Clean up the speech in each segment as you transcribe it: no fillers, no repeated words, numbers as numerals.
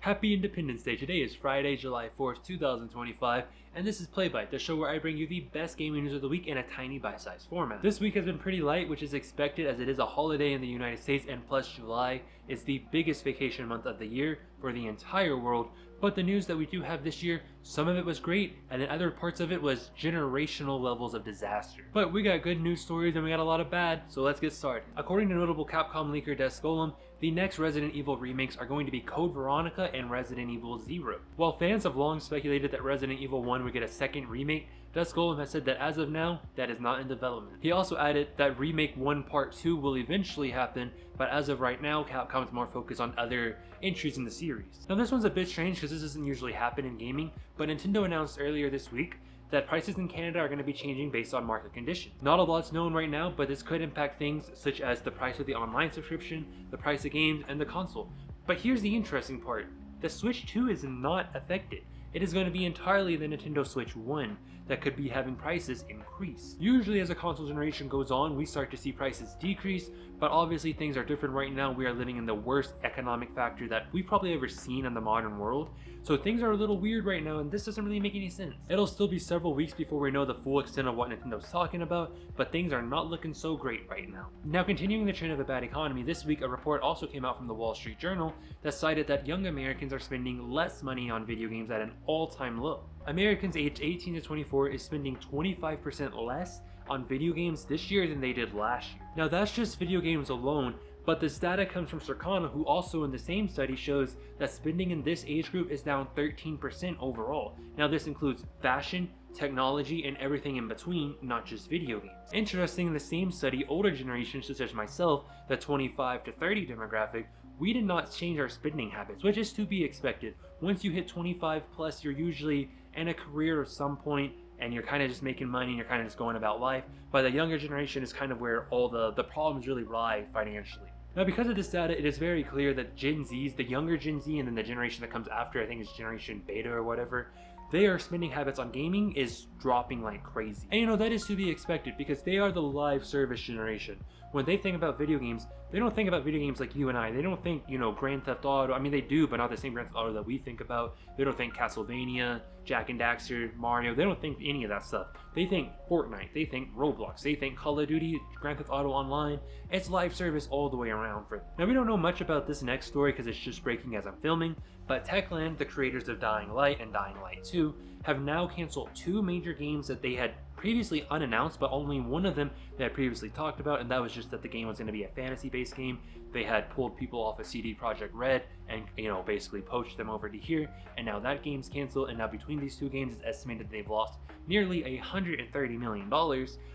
Happy Independence Day. Today is Friday, July 4th, 2025, and this is Playbyte, the show where I bring you the best gaming news of the week in a tiny bite-sized format. This week has been pretty light, which is expected as it is a holiday in the United States, and plus July is the biggest vacation month of the year for the entire world. But the news that we do have this year, some of it was great, and then other parts of it was generational levels of disaster. But we got good news stories and we got a lot of bad, so let's get started. According to notable Capcom leaker Des Golem, the next Resident Evil remakes are going to be Code Veronica and Resident Evil Zero. While fans have long speculated that Resident Evil 1 would get a second remake, Des Golem has said that as of now, that is not in development. He also added that Remake 1 Part 2 will eventually happen, but as of right now, Capcom is more focused on other entries in the series. Now this one's a bit strange because this doesn't usually happen in gaming, but Nintendo announced earlier this week that prices in Canada are going to be changing based on market conditions. Not a lot's known right now, but this could impact things such as the price of the online subscription, the price of games, and the console. But here's the interesting part. The Switch 2 is not affected. It is going to be entirely the Nintendo Switch 1 that could be having prices increase. Usually as a console generation goes on, we start to see prices decrease, but obviously things are different right now. We are living in the worst economic factor that we've probably ever seen in the modern world. So things are a little weird right now, and this doesn't really make any sense. It'll still be several weeks before we know the full extent of what Nintendo's talking about, but things are not looking so great right now. Now, continuing the trend of a bad economy, this week a report also came out from the Wall Street Journal that cited that young Americans are spending less money on video games at an all-time low. Americans aged 18 to 24 is spending 25% less on video games this year than they did last year. Now that's just video games alone, but this data comes from Circana, who also in the same study shows that spending in this age group is down 13% overall. Now this includes fashion, technology, and everything in between, not just video games. Interesting, in the same study, older generations such as myself, the 25 to 30 demographic, we did not change our spending habits, which is to be expected. Once you hit 25 plus, you're usually in a career of some point, and you're kind of just making money and you're kind of just going about life. But the younger generation is kind of where all the problems really lie financially. Now because of this data, it is very clear that Gen Zs, the younger Gen Z, and then the generation that comes after, I think it's Generation Beta or whatever, their spending habits on gaming is dropping like crazy. And you know, that is to be expected because they are the live service generation. When they think about video games, they don't think about video games like you and I. They don't think, you know, Grand Theft Auto. I mean, they do, but not the same Grand Theft Auto that we think about. They don't think Castlevania, Jak and Daxter, Mario. They don't think any of that stuff. They think Fortnite. They think Roblox. They think Call of Duty, Grand Theft Auto Online. It's live service all the way around for them. Now, we don't know much about this next story because it's just breaking as I'm filming, but Techland, the creators of Dying Light and Dying Light 2, have now canceled two major games that they had previously unannounced, but only one of them they had previously talked about, and that was just that the game was going to be a fantasy-based game. They had pulled people off of CD Projekt Red and, you know, basically poached them over to here, and now that game's canceled, and now between these two games, it's estimated they've lost nearly $130 million.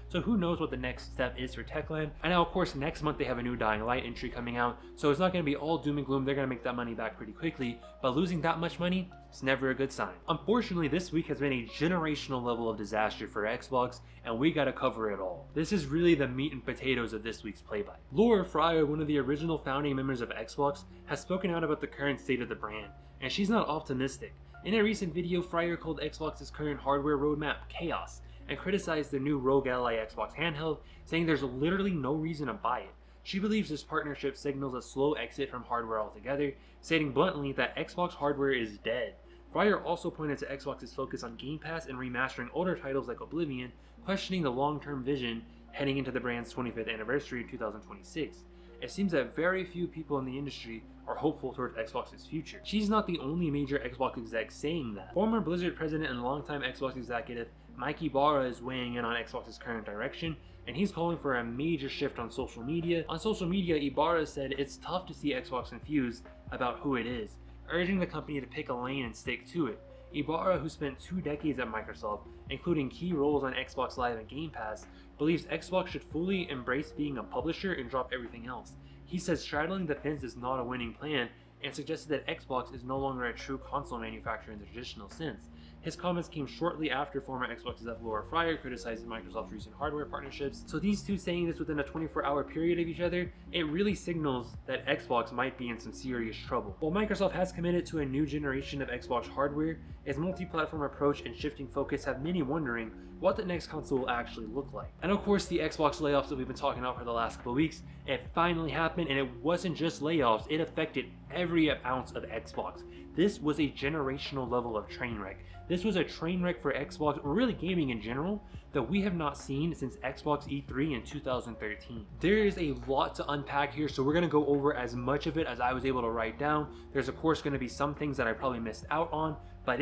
So who knows what the next step is for Techland. And now, of course, next month they have a new Dying Light entry coming out, so it's not going to be all doom and gloom. They're going to make that money back pretty quickly, but losing that much money, it's never a good sign. Unfortunately, this week has been a generational level of disaster for Xbox, and we gotta cover it all. This is really the meat and potatoes of this week's Playbyte. Laura Fryer, one of the original founding members of Xbox, has spoken out about the current state of the brand, and she's not optimistic. In a recent video, Fryer called Xbox's current hardware roadmap chaos, and criticized their new Rogue Ally Xbox handheld, saying there's literally no reason to buy it. She believes this partnership signals a slow exit from hardware altogether, stating bluntly that Xbox hardware is dead. Fryer also pointed to Xbox's focus on Game Pass and remastering older titles like Oblivion, questioning the long-term vision heading into the brand's 25th anniversary in 2026. It seems that very few people in the industry are hopeful towards Xbox's future. She's not the only major Xbox exec saying that. Former Blizzard president and longtime Xbox executive Mike Ibarra is weighing in on Xbox's current direction, and he's calling for a major shift on social media. On social media, Ibarra said it's tough to see Xbox confused about who it is, urging the company to pick a lane and stick to it. Ibarra, who spent 2 decades at Microsoft, including key roles on Xbox Live and Game Pass, believes Xbox should fully embrace being a publisher and drop everything else. He says straddling the fence is not a winning plan, and suggested that Xbox is no longer a true console manufacturer in the traditional sense. His comments came shortly after former Xbox executive Laura Fryer criticized Microsoft's recent hardware partnerships. So these two saying this within a 24-hour period of each other, it really signals that Xbox might be in some serious trouble. While Microsoft has committed to a new generation of Xbox hardware, its multi-platform approach and shifting focus have many wondering what the next console will actually look like. And of course, the Xbox layoffs that we've been talking about for the last couple of weeks, it finally happened, and it wasn't just layoffs, it affected every ounce of Xbox. This was a generational level of train wreck. This was a train wreck for Xbox, or really gaming in general, that we have not seen since Xbox E3 in 2013. There is a lot to unpack here, so we're going to go over as much of it as I was able to write down. There's of course going to be some things that I probably missed out on, but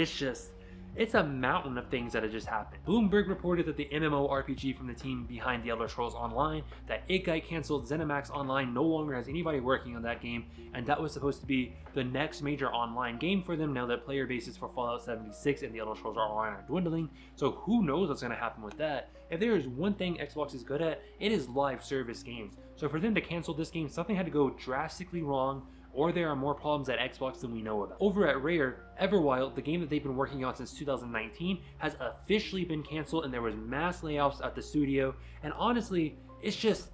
it's a mountain of things that have just happened. Bloomberg reported that the MMORPG from the team behind The Elder Scrolls Online, that it got canceled. ZeniMax Online no longer has anybody working on that game, and that was supposed to be the next major online game for them now that player bases for Fallout 76 and The Elder Scrolls Online are dwindling. So who knows what's going to happen with that. If there is one thing Xbox is good at, it is live service games. So for them to cancel this game, something had to go drastically wrong, or there are more problems at Xbox than we know about. Over at Rare, Everwild, the game that they've been working on since 2019, has officially been canceled, and there was mass layoffs at the studio. And honestly, it's just,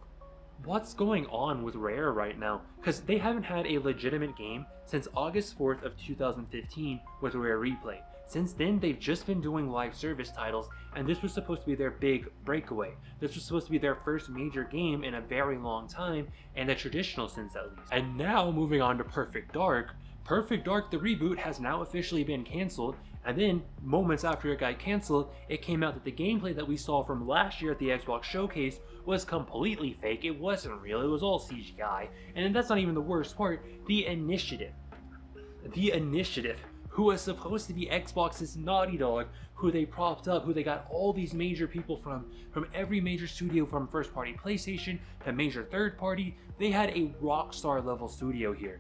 what's going on with Rare right now? Because they haven't had a legitimate game since August 4th of 2015 with Rare Replay. Since then, they've just been doing live service titles, and this was supposed to be their big breakaway. This was supposed to be their first major game in a very long time, in the traditional sense at least. And now, moving on to Perfect Dark. Perfect Dark, the reboot, has now officially been canceled, and then, moments after it got canceled, it came out that the gameplay that we saw from last year at the Xbox Showcase was completely fake. It wasn't real, it was all CGI. And that's not even the worst part. The Initiative, who was supposed to be Xbox's Naughty Dog, who they propped up, who they got all these major people from every major studio, from first party PlayStation to major third party. They had a Rockstar level studio here.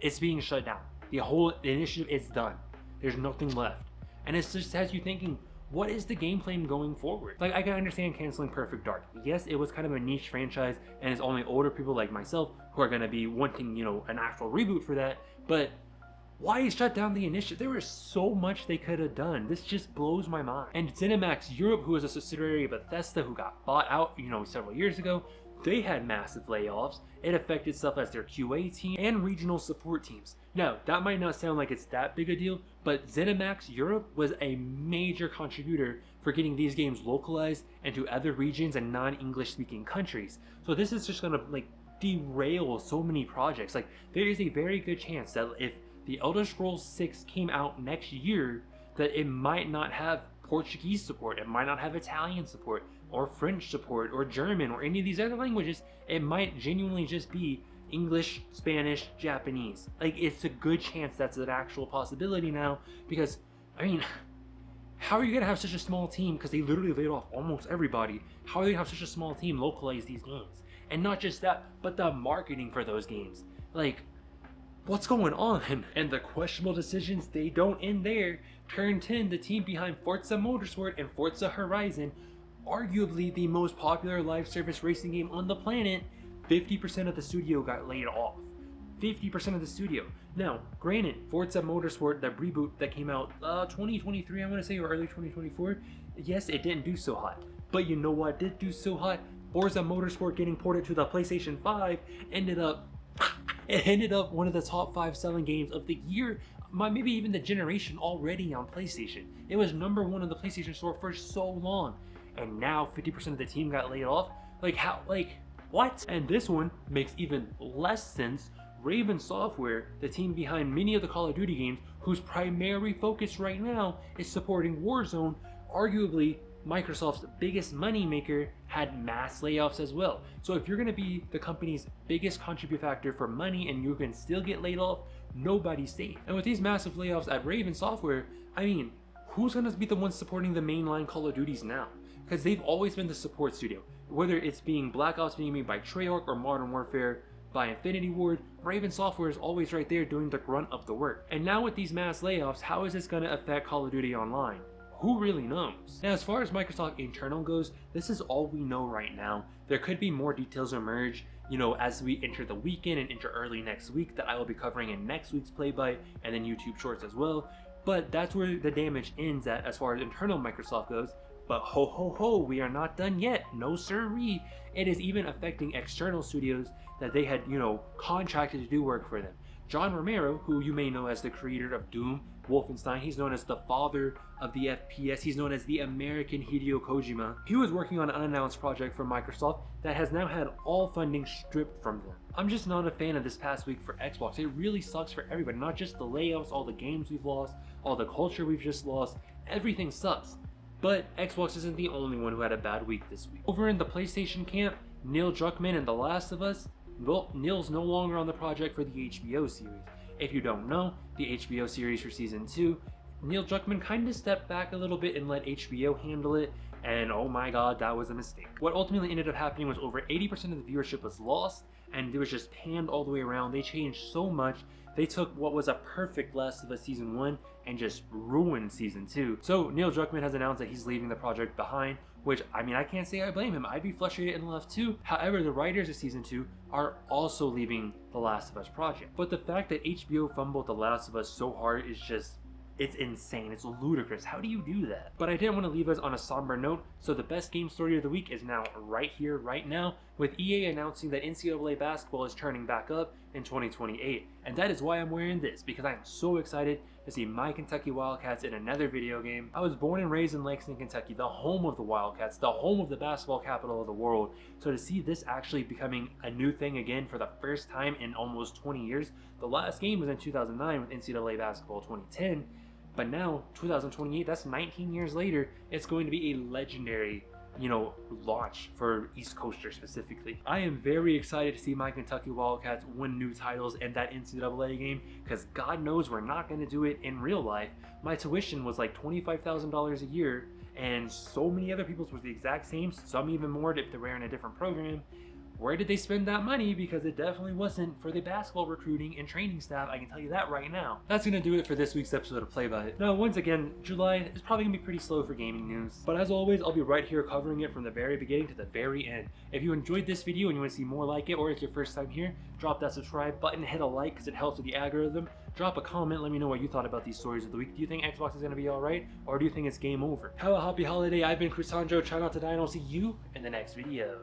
It's being shut down. The whole initiative is done. There's nothing left. And it just has you thinking, what is the game plan going forward? Like, I can understand canceling Perfect Dark. Yes, it was kind of a niche franchise, and it's only older people like myself who are going to be wanting, an actual reboot for that, but why shut down the initiative? There was so much they could have done. This just blows my mind. And ZeniMax Europe, who is a subsidiary of Bethesda, who got bought out, several years ago, they had massive layoffs. It affected stuff as their QA team and regional support teams. Now, that might not sound like it's that big a deal, but ZeniMax Europe was a major contributor for getting these games localized into other regions and non-English speaking countries. So this is just gonna derail so many projects. There is a very good chance that if The Elder Scrolls 6 came out next year, that it might not have Portuguese support, it might not have Italian support, or French support, or German, or any of these other languages. It might genuinely just be English, Spanish, Japanese. It's a good chance that's an actual possibility now, because, how are you gonna have such a small team, because they literally laid off almost everybody, how are they gonna have such a small team localize these games? And not just that, but the marketing for those games. What's going on? And the questionable decisions, they don't end there. Turn 10, the team behind Forza Motorsport and Forza Horizon, arguably the most popular live service racing game on the planet, 50% of the studio got laid off. 50% of the studio. Now, granted, Forza Motorsport, the reboot that came out 2023, I want to say, or early 2024, yes, it didn't do so hot. But you know what did do so hot? Forza Motorsport getting ported to the PlayStation 5 ended up one of the top 5 selling games of the year, maybe even the generation already on PlayStation. It was number 1 on the PlayStation Store for so long, and now 50% of the team got laid off. What? And this one makes even less sense. Raven Software, the team behind many of the Call of Duty games, whose primary focus right now is supporting Warzone, arguably Microsoft's biggest moneymaker, had mass layoffs as well. So if you're going to be the company's biggest contributing factor for money and you can still get laid off, nobody's safe. And with these massive layoffs at Raven Software, who's going to be the ones supporting the mainline Call of Duties now? Because they've always been the support studio. Whether it's being Black Ops being made by Treyarch or Modern Warfare by Infinity Ward, Raven Software is always right there doing the grunt of the work. And now with these mass layoffs, how is this going to affect Call of Duty Online? Who really knows? Now, as far as Microsoft internal goes, this is all we know right now. There could be more details emerge, as we enter the weekend and enter early next week, that I will be covering in next week's Playbyte and then YouTube Shorts as well. But that's where the damage ends at as far as internal Microsoft goes. But ho ho ho, we are not done yet. No sirree. It is even affecting external studios that they had, contracted to do work for them. John Romero, who you may know as the creator of Doom, Wolfenstein, he's known as the father of the FPS, he's known as the American Hideo Kojima. He was working on an unannounced project for Microsoft that has now had all funding stripped from them. I'm just not a fan of this past week for Xbox. It really sucks for everybody, not just the layoffs, all the games we've lost, all the culture we've just lost, everything sucks. But Xbox isn't the only one who had a bad week this week. Over in the PlayStation camp, Neil Druckmann and The Last of Us, well, Neil's no longer on the project for the HBO series. If you don't know, the HBO series for season 2, Neil Druckmann kind of stepped back a little bit and let HBO handle it, and oh my god, that was a mistake. What ultimately ended up happening was over 80% of the viewership was lost, and it was just panned all the way around. They changed so much. They took what was a perfect Last of Us season 1 and just ruined season 2. So Neil Druckmann has announced that he's leaving the project behind, which, I mean, I can't say I blame him. I'd be frustrated and left too. However, the writers of season 2 are also leaving the Last of Us project. But the fact that HBO fumbled the Last of Us so hard is just, it's insane. It's ludicrous. How do you do that? But I didn't want to leave us on a somber note, so the best game story of the week is now right here, right now, with EA announcing that NCAA basketball is turning back up in 2028. And that is why I'm wearing this, because I am so excited to see my Kentucky Wildcats in another video game. I was born and raised in Lexington, Kentucky, the home of the Wildcats, the home of the basketball capital of the world. So to see this actually becoming a new thing again for the first time in almost 20 years, the last game was in 2009 with NCAA basketball 2010. But now, 2028, that's 19 years later, it's going to be a legendary, launch for East Coasters specifically. I am very excited to see my Kentucky Wildcats win new titles in that NCAA game, because God knows we're not going to do it in real life. My tuition was like $25,000 a year, and so many other people's was the exact same, some even more if they were in a different program. Where did they spend that money? Because it definitely wasn't for the basketball recruiting and training staff, I can tell you that right now. That's going to do it for this week's episode of Playbyte. Now, once again, July is probably going to be pretty slow for gaming news. But as always, I'll be right here covering it from the very beginning to the very end. If you enjoyed this video and you want to see more like it, or it's your first time here, drop that subscribe button, hit a like because it helps with the algorithm. Drop a comment, let me know what you thought about these stories of the week. Do you think Xbox is going to be alright, or do you think it's game over? Have a happy holiday. I've been Cruzjandro. Try not to die, and I'll see you in the next video.